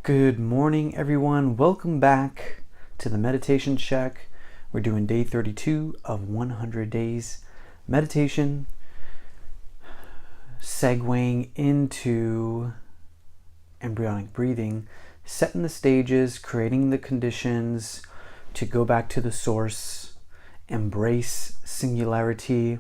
Good morning, everyone. Welcome back to the meditation check. We're doing day 32 of 100 days meditation, segueing into embryonic breathing, setting the stages, creating the conditions to go back to the source, embrace singularity,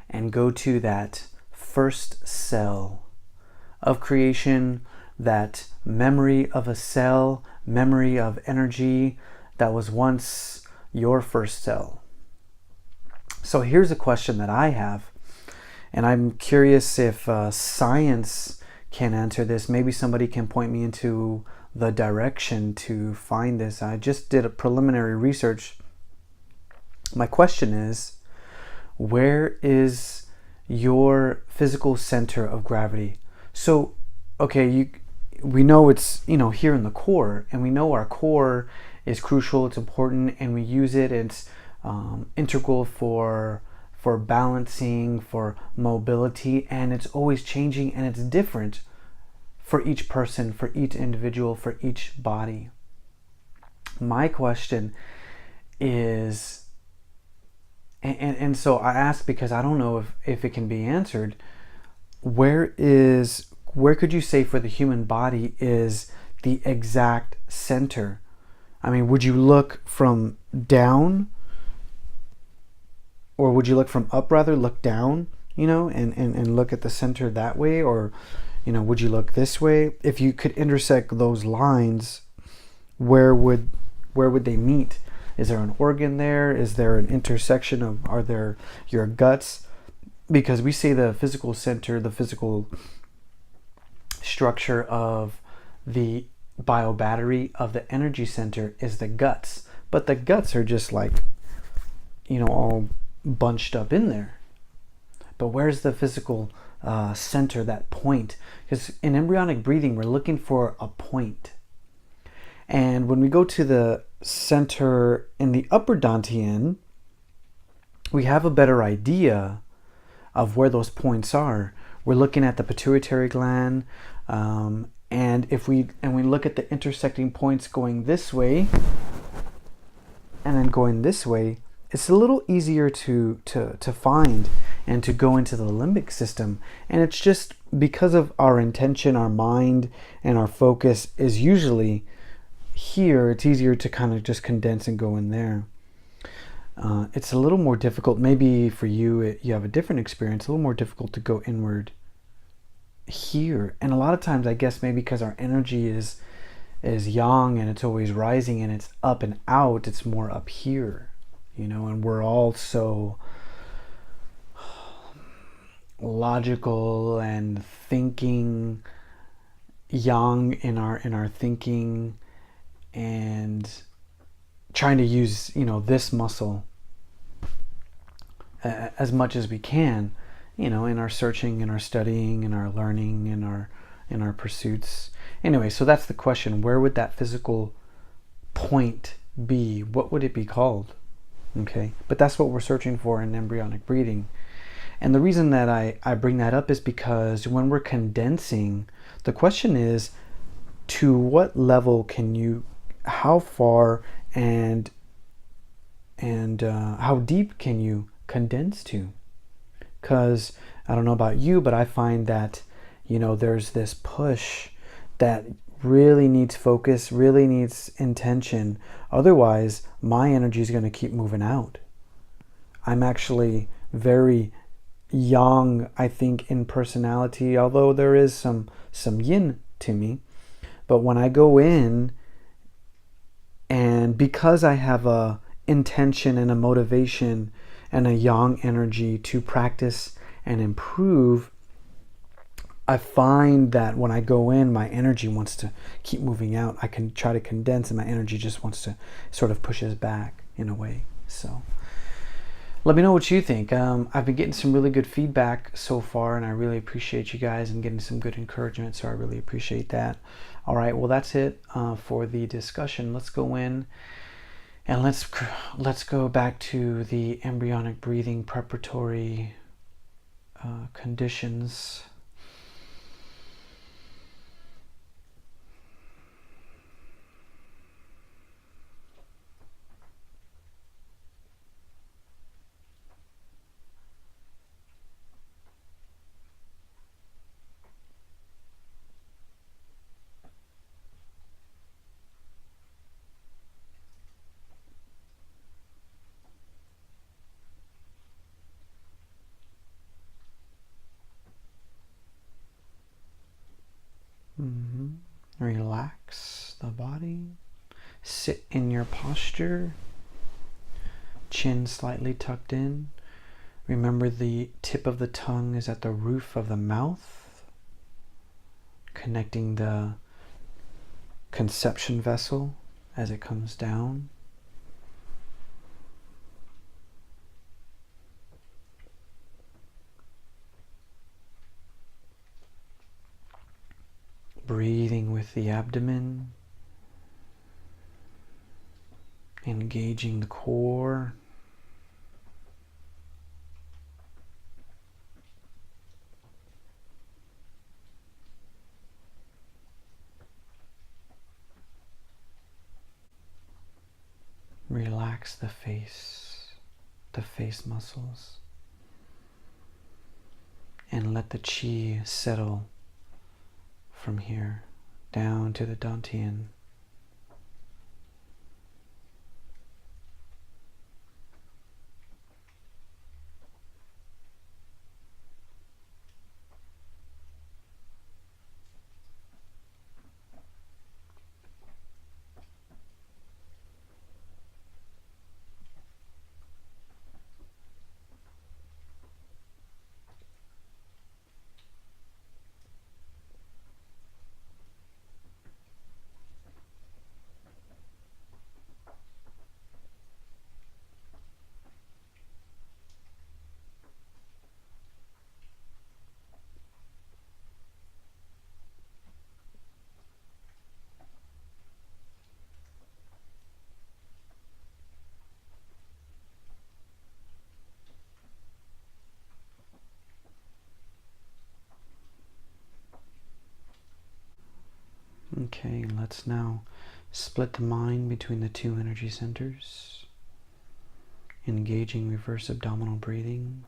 and go to that first cell of creation, that memory of a cell, memory of energy that was once your first cell. So here's a question that I have, and I'm curious if science can answer this. Maybe somebody can point me into the direction to find this. I just did a preliminary research. My question is, where is your physical center of gravity? So, okay, we know it's, here in the core, and we know our core is crucial, it's important, and we use it. It's integral for balancing, for mobility, and it's always changing, and it's different for each person, for each individual, for each body. My question is, and so I ask because I don't know if it can be answered, where could you say for the human body is the exact center? I mean, would you look from down, or would you look from up, rather, look down, and look at the center that way? Or, would you look this way? If you could intersect those lines, where would they meet? Is there an organ there? Is there an intersection are there your guts? Because we say the physical center, the physical structure of the biobatery of the energy center is the guts, but the guts are just like, all bunched up in there. But where's the physical center, that point? Because in embryonic breathing, we're looking for a point. And when we go to the center in the upper dantian, we have a better idea of where those points are. We're looking at the pituitary gland, and we look at the intersecting points going this way and then going this way, it's a little easier to find and to go into the limbic system. And it's just because of our intention, our mind, and our focus is usually here. It's easier to kind of just condense and go in there. It's a little more difficult. Maybe for you, you have a different experience. A little more difficult to go inward here. And a lot of times, I guess maybe because our energy is yang and it's always rising and it's up and out, it's more up here, and we're all so logical and thinking, yang in our thinking, and trying to use this muscle as much as we can, in our searching, in our studying, in our learning, in our pursuits. Anyway, so that's the question. Where would that physical point be? What would it be called? Okay, but that's what we're searching for in embryonic breathing. And the reason that I bring that up is because when we're condensing, the question is, to what level can you, how far and how deep can you condense to? Because I don't know about you, but I find that there's this push that really needs focus, really needs intention. Otherwise, my energy is going to keep moving out. I'm actually very yang, I think, in personality, although there is some yin to me. But when I go in, and because I have a intention and a motivation and a yang energy to practice and improve, I find that when I go in, my energy wants to keep moving out. I can try to condense, and my energy just wants to sort of pushes back in a way. So let me know what you think. I've been getting some really good feedback so far, and I really appreciate you guys and getting some good encouragement, so I really appreciate that. All right, well, that's it for the discussion. Let's go in and let's go back to the embryonic breathing preparatory conditions. Relax the body. Sit in your posture. Chin slightly tucked in. Remember, the tip of the tongue is at the roof of the mouth, connecting the conception vessel as it comes down. Breathing with the abdomen, engaging the core. Relax the face muscles, and let the chi settle from here down to the dantian. Okay, let's now split the mind between the two energy centers, engaging reverse abdominal breathing.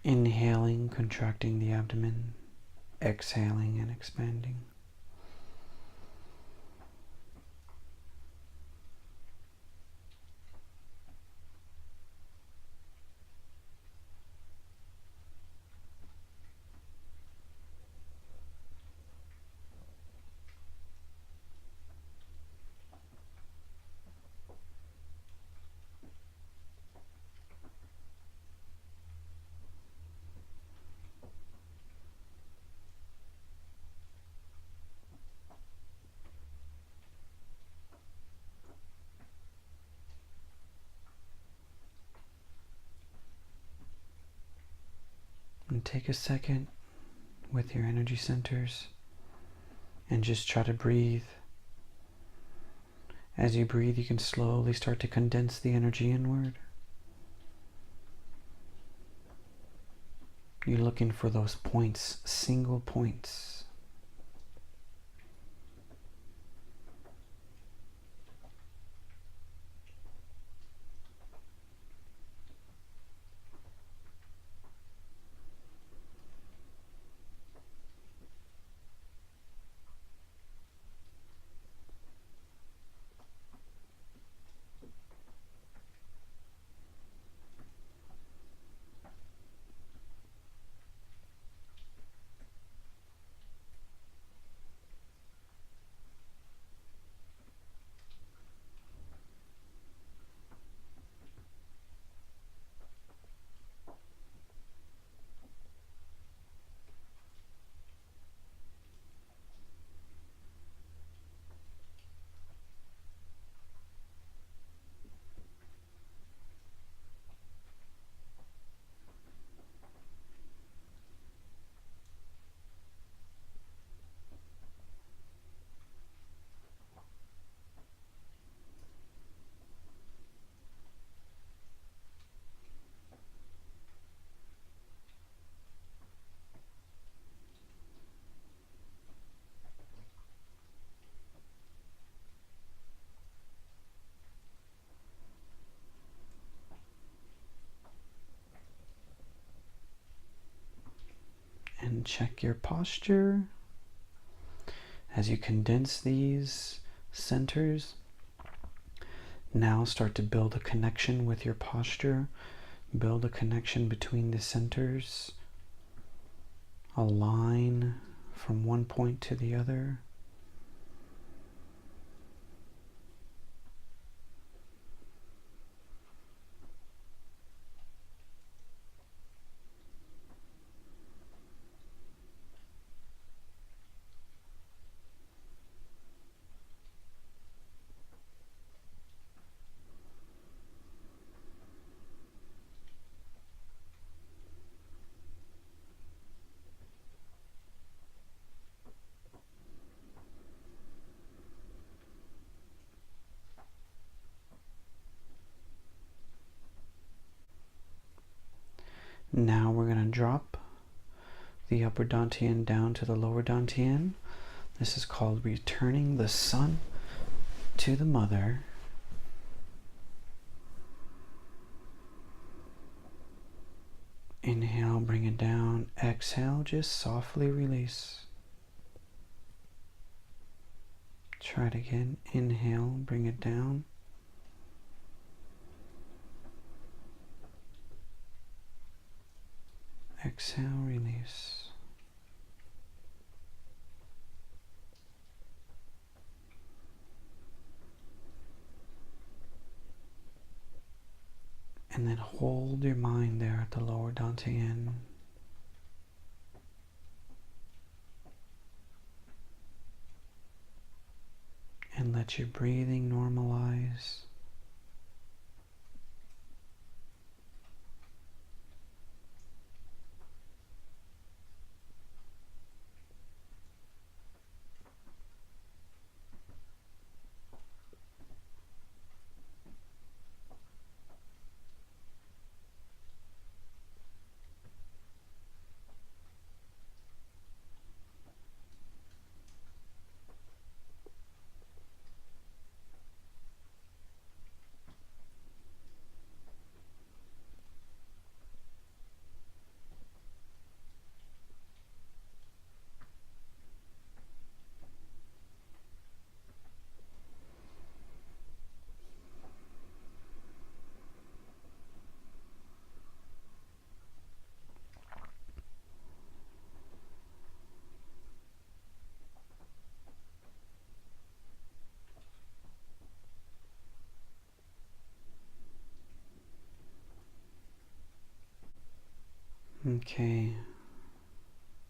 Inhaling, contracting the abdomen, exhaling and expanding. And take a second with your energy centers and just try to breathe. As you breathe, you can slowly start to condense the energy inward. You're looking for those points, single points. And check your posture. As you condense these centers, now start to build a connection with your posture. Build a connection between the centers. A line from one point to the other. Now we're going to drop the upper dantian down to the lower dantian. This is called returning the son to the mother. Inhale, bring it down. Exhale, just softly release. Try it again. Inhale, bring it down. Exhale, release. And then hold your mind there at the lower dantian. And let your breathing normalize. Okay,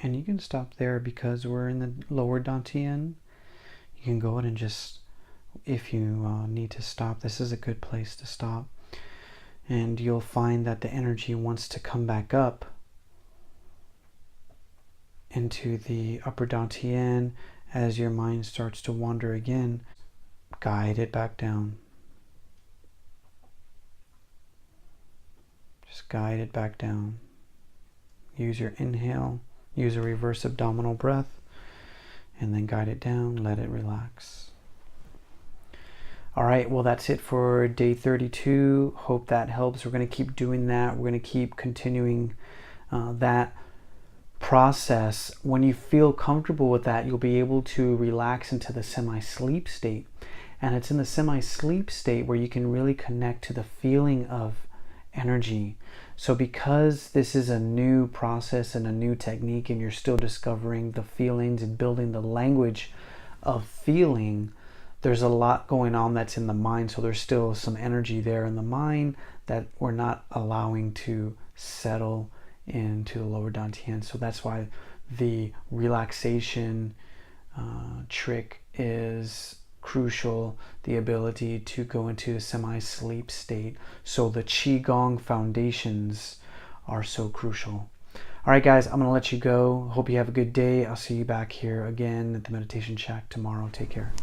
and you can stop there because we're in the lower dantian. You can go ahead and just, if you need to stop, this is a good place to stop. And you'll find that the energy wants to come back up into the upper dantian. As your mind starts to wander again, guide it back down. Just guide it back down. Use your inhale, use a reverse abdominal breath, and then guide it down, let it relax. All right, well, that's it for day 32. Hope that helps. We're going to keep doing that. We're going to keep continuing that process. When you feel comfortable with that, you'll be able to relax into the semi-sleep state. And it's in the semi-sleep state where you can really connect to the feeling of energy. So because this is a new process and a new technique, and you're still discovering the feelings and building the language of feeling, there's a lot going on that's in the mind. So there's still some energy there in the mind that we're not allowing to settle into the lower dantian. So that's why the relaxation trick is crucial, the ability to go into a semi-sleep state. So the Qigong foundations are so crucial. All right, guys, I'm going to let you go. Hope you have a good day. I'll see you back here again at the Meditation Shack tomorrow. Take care.